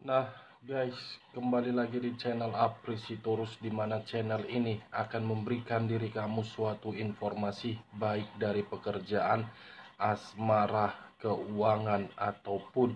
Nah guys, kembali lagi di channel Apresitorus, di mana channel ini akan memberikan diri kamu suatu informasi baik dari pekerjaan, asmara, keuangan, ataupun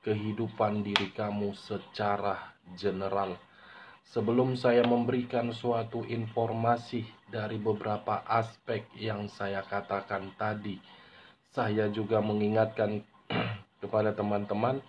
kehidupan diri kamu secara general. Sebelum saya memberikan suatu informasi dari beberapa aspek yang saya katakan tadi, saya juga mengingatkan kepada teman-teman,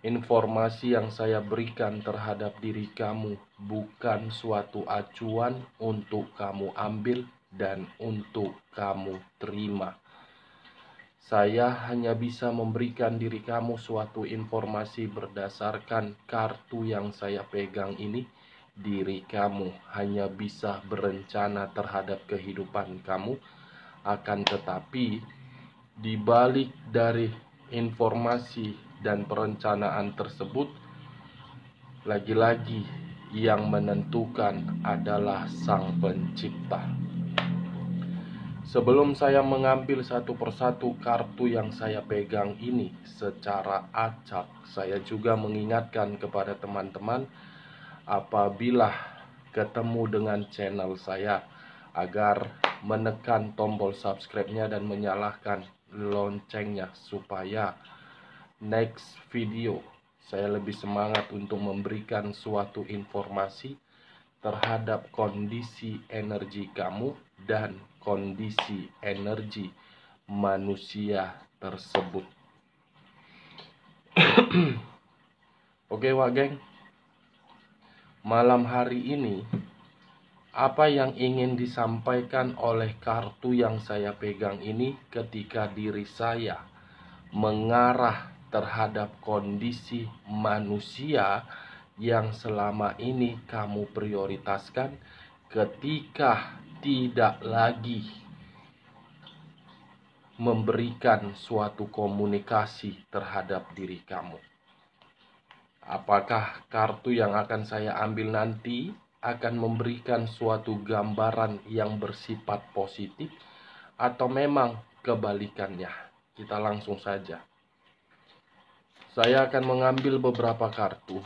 informasi yang saya berikan terhadap diri kamu bukan suatu acuan untuk kamu ambil dan untuk kamu terima. Saya hanya bisa memberikan diri kamu suatu informasi berdasarkan kartu yang saya pegang ini. Diri kamu hanya bisa berencana terhadap kehidupan kamu, akan tetapi di balik dari informasi dan perencanaan tersebut, lagi-lagi yang menentukan adalah Sang Pencipta. Sebelum saya mengambil satu persatu kartu yang saya pegang ini secara acak, saya juga mengingatkan kepada teman-teman, apabila ketemu dengan channel saya, agar menekan tombol subscribe-nya dan menyalakan loncengnya, supaya next video saya lebih semangat untuk memberikan suatu informasi terhadap kondisi energi kamu dan kondisi energi manusia tersebut. Oke Wak Geng, malam hari ini apa yang ingin disampaikan oleh kartu yang saya pegang ini ketika diri saya mengarah terhadap kondisi manusia yang selama ini kamu prioritaskan, ketika tidak lagi memberikan suatu komunikasi terhadap diri kamu. Apakah kartu yang akan saya ambil nanti akan memberikan suatu gambaran yang bersifat positif, atau memang kebalikannya? Kita langsung saja. Saya akan mengambil beberapa kartu,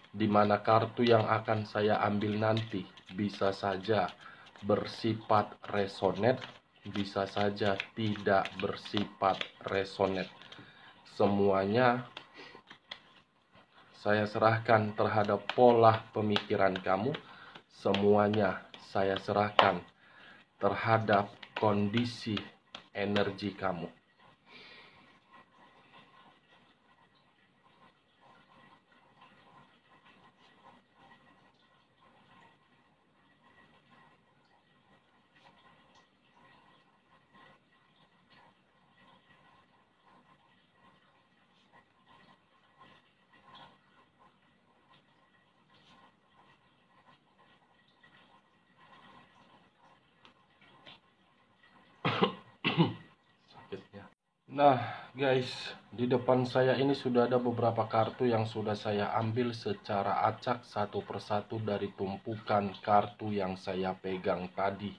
di mana kartu yang akan saya ambil nanti bisa saja bersifat resonate, bisa saja tidak bersifat resonate. Semuanya saya serahkan terhadap pola pemikiran kamu. Semuanya saya serahkan terhadap kondisi energi kamu. Sakitnya. Nah guys, di depan saya ini sudah ada beberapa kartu yang sudah saya ambil secara acak satu persatu dari tumpukan kartu yang saya pegang tadi.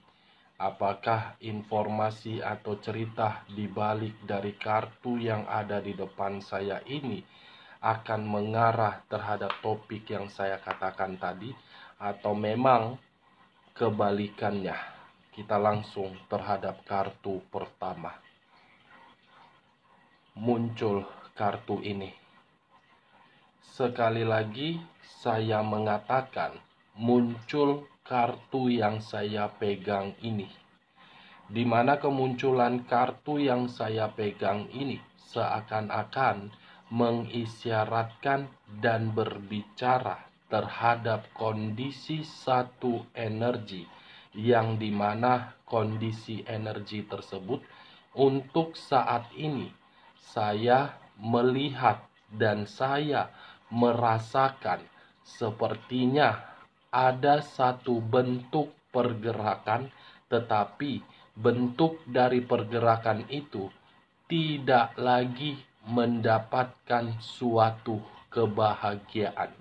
Apakah informasi atau cerita di balik dari kartu yang ada di depan saya ini akan mengarah terhadap topik yang saya katakan tadi, atau memang kebalikannya? Kita langsung terhadap kartu pertama. Muncul kartu ini. Sekali lagi saya mengatakan, muncul kartu yang saya pegang ini. Di mana kemunculan kartu yang saya pegang ini seakan-akan mengisyaratkan dan berbicara terhadap kondisi satu energi, yang dimana kondisi energi tersebut untuk saat ini saya melihat dan saya merasakan sepertinya ada satu bentuk pergerakan, tetapi bentuk dari pergerakan itu tidak lagi mendapatkan suatu kebahagiaan.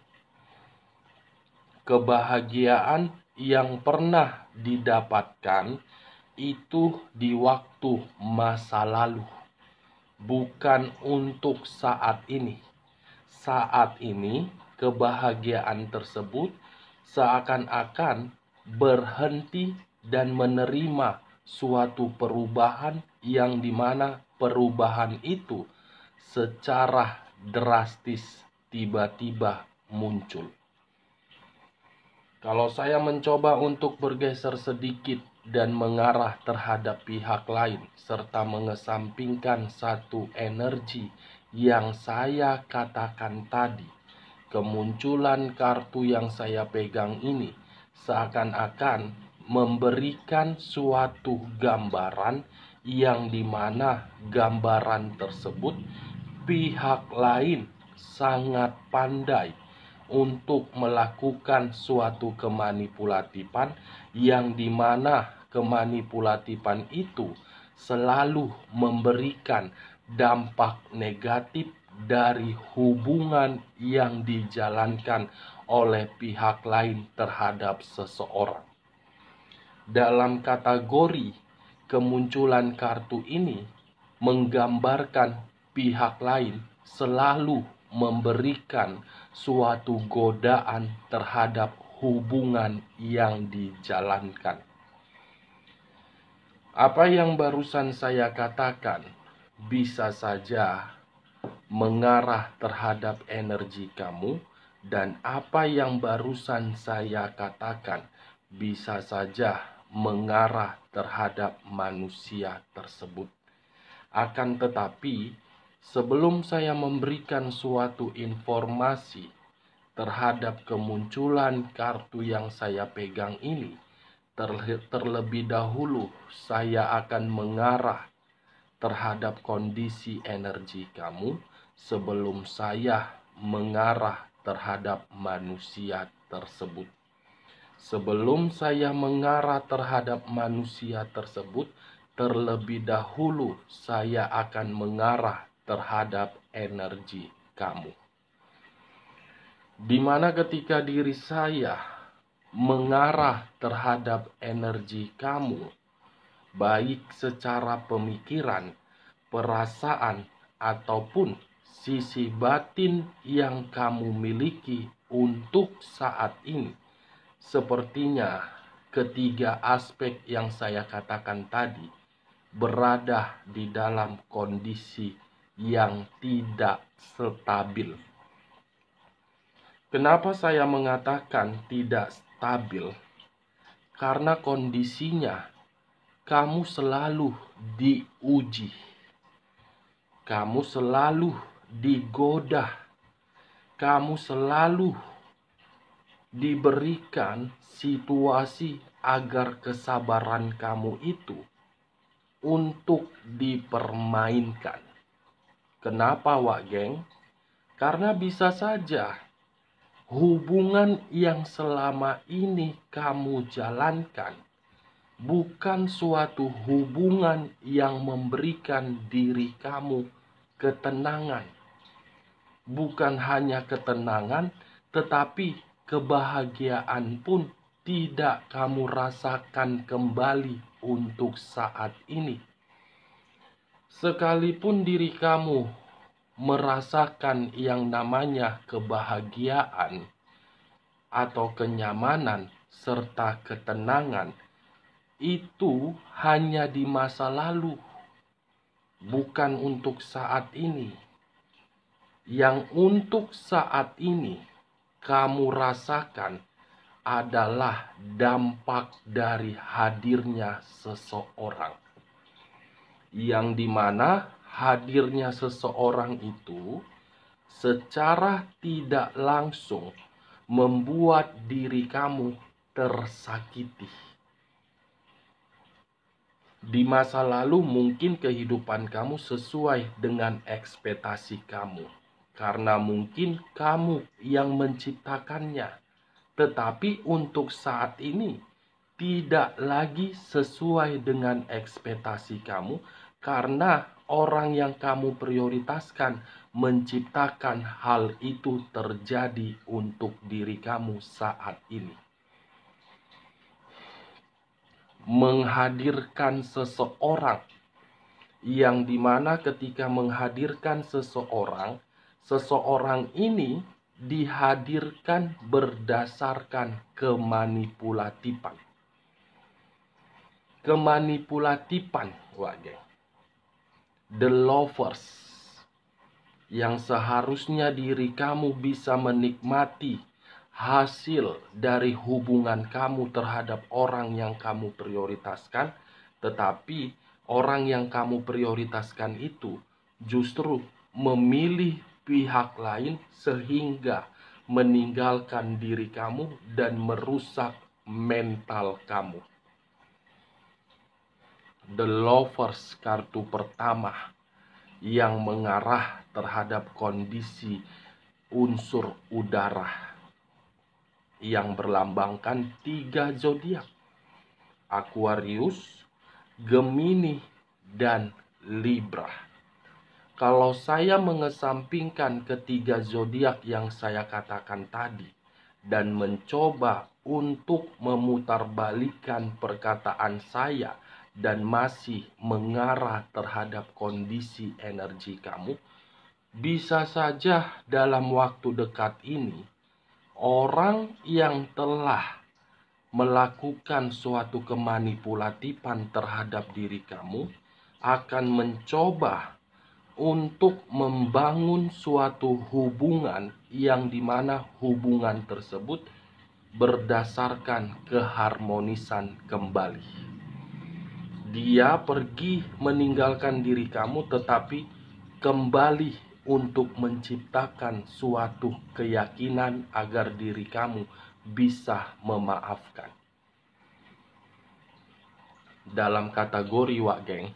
Kebahagiaan yang pernah didapatkan itu di waktu masa lalu, bukan untuk saat ini. saat ini kebahagiaan tersebut seakan-akan berhenti dan menerima suatu perubahan yang dimana perubahan itu secara drastis tiba-tiba muncul. Kalau saya mencoba untuk bergeser sedikit dan mengarah terhadap pihak lain, serta mengesampingkan satu energi yang saya katakan tadi, kemunculan kartu yang saya pegang ini seakan-akan memberikan suatu gambaran yang dimana gambaran tersebut pihak lain sangat pandai untuk melakukan suatu kemanipulatifan yang dimana kemanipulatifan itu selalu memberikan dampak negatif dari hubungan yang dijalankan oleh pihak lain terhadap seseorang. Dalam kategori kemunculan kartu ini menggambarkan pihak lain selalu memberikan suatu godaan terhadap hubungan yang dijalankan. Apa yang barusan saya katakan bisa saja mengarah terhadap energi kamu, dan apa yang barusan saya katakan bisa saja mengarah terhadap manusia tersebut. Akan tetapi, sebelum saya memberikan suatu informasi terhadap kemunculan kartu yang saya pegang ini, terlebih dahulu saya akan mengarah terhadap kondisi energi kamu sebelum saya mengarah terhadap manusia tersebut. Sebelum saya mengarah terhadap manusia tersebut, terlebih dahulu saya akan mengarah terhadap energi kamu. Di mana ketika diri saya mengarah terhadap energi kamu, baik secara pemikiran, perasaan, ataupun sisi batin yang kamu miliki untuk saat ini, sepertinya ketiga aspek yang saya katakan tadi berada di dalam kondisi yang tidak stabil. Kenapa saya mengatakan tidak stabil? Karena kondisinya kamu selalu diuji, kamu selalu digoda, kamu selalu diberikan situasi agar kesabaran kamu itu untuk dipermainkan. Kenapa, Wak Geng? Karena bisa saja hubungan yang selama ini kamu jalankan bukan suatu hubungan yang memberikan diri kamu ketenangan. Bukan hanya ketenangan, tetapi kebahagiaan pun tidak kamu rasakan kembali untuk saat ini. Sekalipun diri kamu merasakan yang namanya kebahagiaan atau kenyamanan serta ketenangan, itu hanya di masa lalu, bukan untuk saat ini. Yang untuk saat ini kamu rasakan adalah dampak dari hadirnya seseorang, yang dimana hadirnya seseorang itu secara tidak langsung membuat diri kamu tersakiti. Di masa lalu mungkin kehidupan kamu sesuai dengan ekspektasi kamu, karena mungkin kamu yang menciptakannya. Tetapi untuk saat ini tidak lagi sesuai dengan ekspektasi kamu, karena orang yang kamu prioritaskan menciptakan hal itu terjadi untuk diri kamu saat ini. Menghadirkan seseorang yang dimana ketika menghadirkan seseorang seseorang ini dihadirkan berdasarkan kemanipulatifan. Kemanipulatifan, geng. The lovers, yang seharusnya diri kamu bisa menikmati hasil dari hubungan kamu terhadap orang yang kamu prioritaskan, tetapi orang yang kamu prioritaskan itu justru memilih pihak lain sehingga meninggalkan diri kamu dan merusak mental kamu. The lovers, kartu pertama yang mengarah terhadap kondisi unsur udara yang berlambangkan 3 zodiak: Aquarius, Gemini, dan Libra. Kalau saya mengesampingkan ketiga zodiak yang saya katakan tadi dan mencoba untuk memutarbalikkan perkataan saya dan masih mengarah terhadap kondisi energi kamu, bisa saja dalam waktu dekat ini orang yang telah melakukan suatu kemanipulatifan terhadap diri kamu akan mencoba untuk membangun suatu hubungan yang dimana hubungan tersebut berdasarkan keharmonisan kembali. Dia pergi meninggalkan diri kamu, tetapi kembali untuk menciptakan suatu keyakinan agar diri kamu bisa memaafkan. Dalam kategori geng,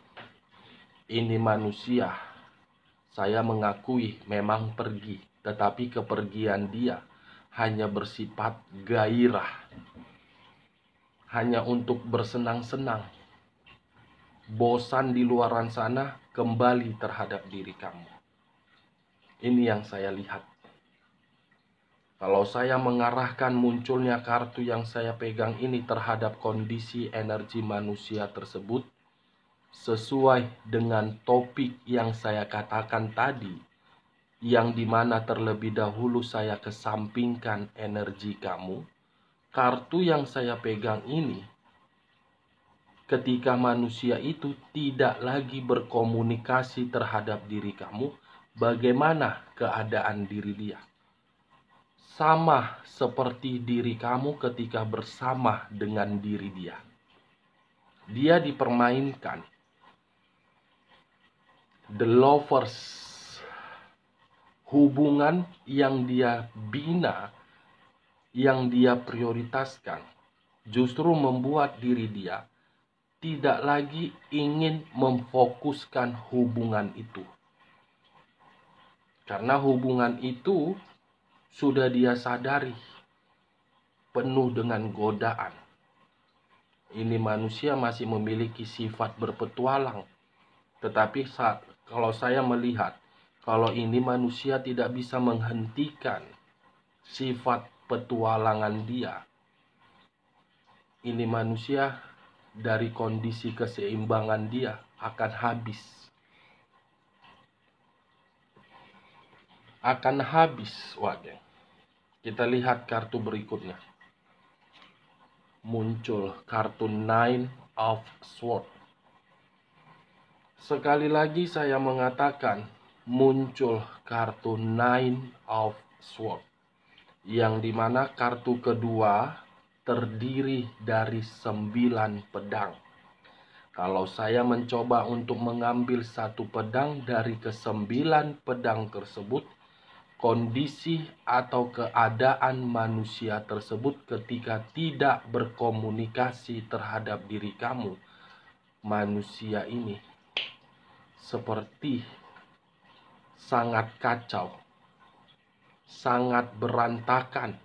ini manusia, saya mengakui memang pergi, tetapi kepergian dia hanya bersifat gairah, hanya untuk bersenang-senang. Bosan di luaran sana, kembali terhadap diri kamu. Ini yang saya lihat. Kalau saya mengarahkan munculnya kartu yang saya pegang ini terhadap kondisi energi manusia tersebut, sesuai dengan topik yang saya katakan tadi, yang dimana terlebih dahulu saya kesampingkan energi kamu, kartu yang saya pegang ini, ketika manusia itu tidak lagi berkomunikasi terhadap diri kamu, bagaimana keadaan diri dia? Sama seperti diri kamu ketika bersama dengan diri dia. Dia dipermainkan. The lovers, hubungan yang dia bina, yang dia prioritaskan, justru membuat diri dia tidak lagi ingin memfokuskan hubungan itu. Karena hubungan itu sudah dia sadari penuh dengan godaan. Ini manusia masih memiliki sifat berpetualang. Tetapi kalau saya melihat, kalau ini manusia tidak bisa menghentikan sifat petualangan dia, ini manusia dari kondisi keseimbangan dia akan habis. Akan habis, geng. Kita lihat kartu berikutnya. Muncul kartu Nine of Swords. Sekali lagi saya mengatakan, muncul kartu Nine of Swords, yang dimana kartu kedua terdiri dari 9 pedang. Kalau saya mencoba untuk mengambil satu pedang dari ke-9 pedang tersebut, kondisi atau keadaan manusia tersebut ketika tidak berkomunikasi terhadap diri kamu, manusia ini seperti sangat kacau, sangat berantakan,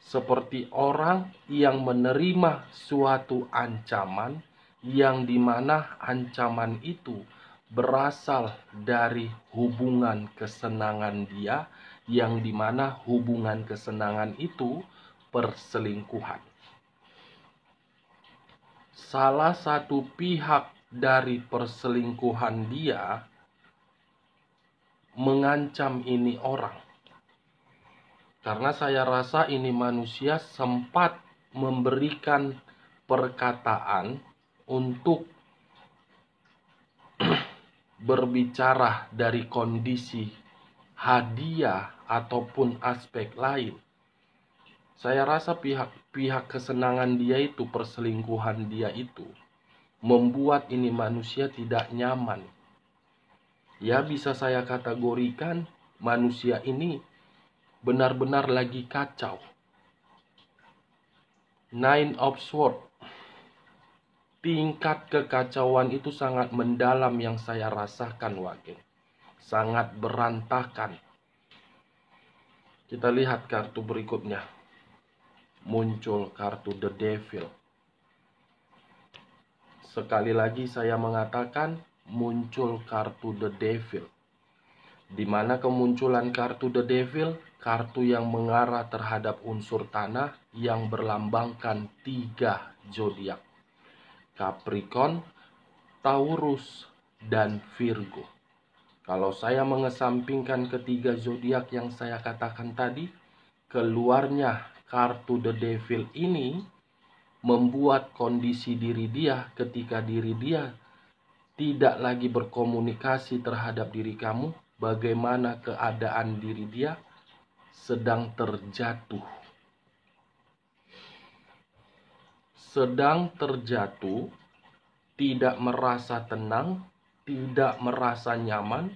seperti orang yang menerima suatu ancaman yang dimana ancaman itu berasal dari hubungan kesenangan dia, yang dimana hubungan kesenangan itu perselingkuhan. Salah satu pihak dari perselingkuhan dia mengancam ini orang. Karena saya rasa ini manusia sempat memberikan perkataan untuk berbicara dari kondisi hadiah ataupun aspek lain. Saya rasa pihak kesenangan dia itu, perselingkuhan dia itu, membuat ini manusia tidak nyaman. Ya, bisa saya kategorikan manusia ini benar-benar lagi kacau. Nine of Swords. Tingkat kekacauan itu sangat mendalam yang saya rasakan, Wage. Sangat berantakan. Kita lihat kartu berikutnya. Muncul kartu The Devil. Sekali lagi saya mengatakan muncul kartu The Devil. Di mana kemunculan kartu The Devil, kartu yang mengarah terhadap unsur tanah yang berlambangkan 3 zodiak. Capricorn, Taurus, dan Virgo. Kalau saya mengesampingkan ketiga zodiak yang saya katakan tadi, keluarnya kartu The Devil ini membuat kondisi diri dia ketika diri dia tidak lagi berkomunikasi terhadap diri kamu, bagaimana keadaan diri dia sedang terjatuh. Sedang terjatuh, tidak merasa tenang, tidak merasa nyaman,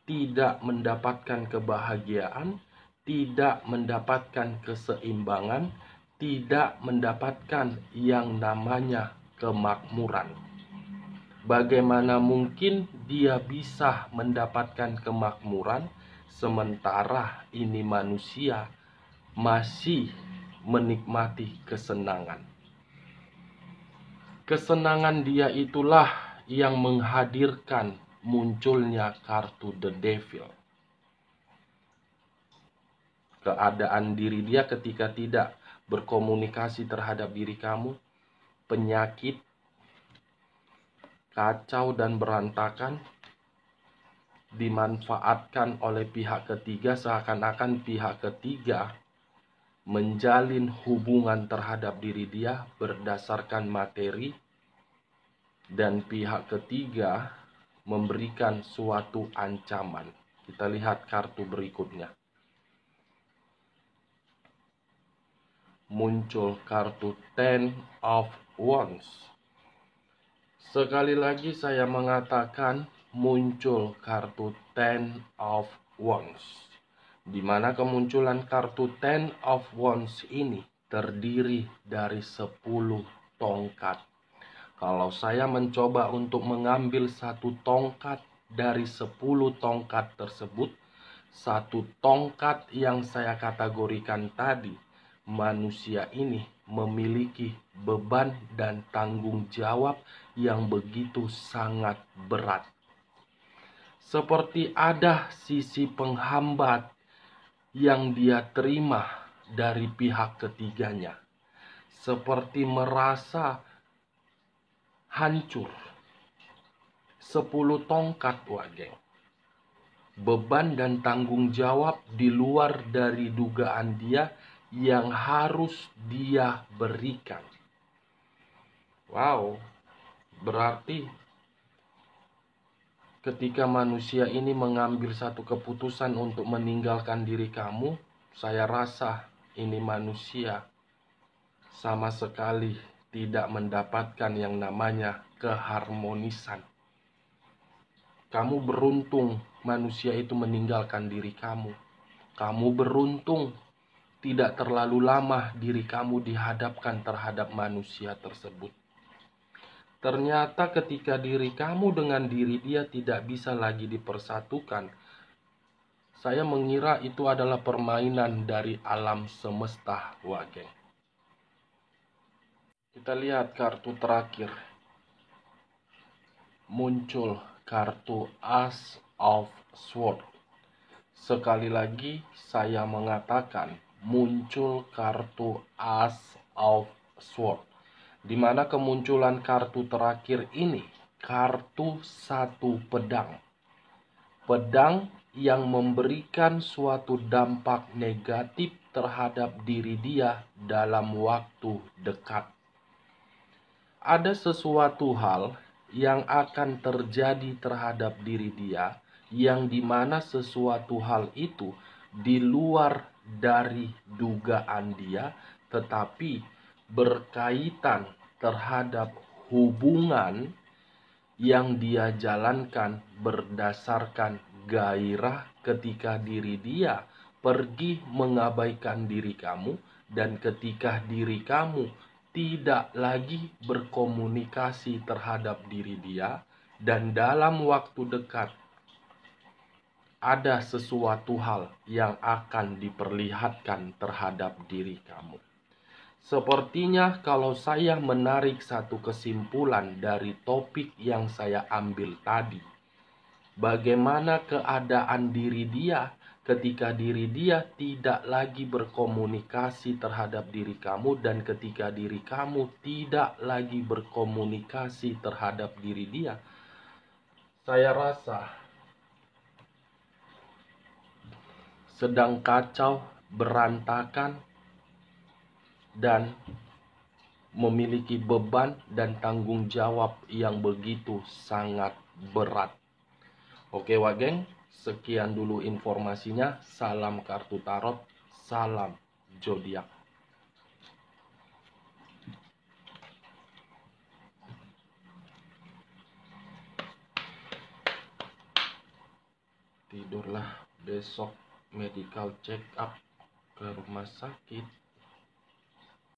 tidak mendapatkan kebahagiaan, tidak mendapatkan keseimbangan, tidak mendapatkan yang namanya kemakmuran. Bagaimana mungkin dia bisa mendapatkan kemakmuran sementara ini manusia masih menikmati kesenangan? Kesenangan dia itulah yang menghadirkan munculnya kartu The Devil. Keadaan diri dia ketika tidak berkomunikasi terhadap diri kamu, penyakit, kacau dan berantakan, dimanfaatkan oleh pihak ketiga, seakan-akan pihak ketiga menjalin hubungan terhadap diri dia berdasarkan materi, dan pihak ketiga memberikan suatu ancaman. Kita lihat kartu berikutnya. Muncul kartu Ten of Wands. Sekali lagi saya mengatakan muncul kartu Ten of Wands. Di mana kemunculan kartu Ten of Wands ini terdiri dari 10 tongkat. Kalau saya mencoba untuk mengambil satu tongkat dari 10 tongkat tersebut, satu tongkat yang saya kategorikan tadi, manusia ini memiliki beban dan tanggung jawab yang begitu sangat berat. Seperti ada sisi penghambat yang dia terima dari pihak ketiganya. Seperti merasa hancur. 10 tongkat, Wage. Beban dan tanggung jawab di luar dari dugaan dia yang harus dia berikan. Wow, berarti ketika manusia ini mengambil satu keputusan untuk meninggalkan diri kamu, saya rasa ini manusia sama sekali tidak mendapatkan yang namanya keharmonisan. Kamu beruntung manusia itu meninggalkan diri kamu. Kamu beruntung tidak terlalu lama diri kamu dihadapkan terhadap manusia tersebut. Ternyata ketika diri kamu dengan diri dia tidak bisa lagi dipersatukan, saya mengira itu adalah permainan dari alam semesta, Wage. Kita lihat kartu terakhir. Muncul kartu Ace of Swords. Sekali lagi saya mengatakan muncul kartu Ace of Swords. Di mana kemunculan kartu terakhir ini kartu 1 pedang. Pedang yang memberikan suatu dampak negatif terhadap diri dia dalam waktu dekat. Ada sesuatu hal yang akan terjadi terhadap diri dia, yang dimana sesuatu hal itu di luar dari dugaan dia, tetapi berkaitan terhadap hubungan yang dia jalankan berdasarkan gairah ketika diri dia pergi mengabaikan diri kamu, dan ketika diri kamu tidak lagi berkomunikasi terhadap diri dia, dan dalam waktu dekat ada sesuatu hal yang akan diperlihatkan terhadap diri kamu. Sepertinya kalau saya menarik satu kesimpulan dari topik yang saya ambil tadi, bagaimana keadaan diri dia ketika diri dia tidak lagi berkomunikasi terhadap diri kamu, dan ketika diri kamu tidak lagi berkomunikasi terhadap diri dia, saya rasa sedang kacau, berantakan, dan memiliki beban dan tanggung jawab yang begitu sangat berat. Oke Wageng, sekian dulu informasinya. Salam kartu tarot, salam zodiak. Tidurlah besok medical check up ke rumah sakit.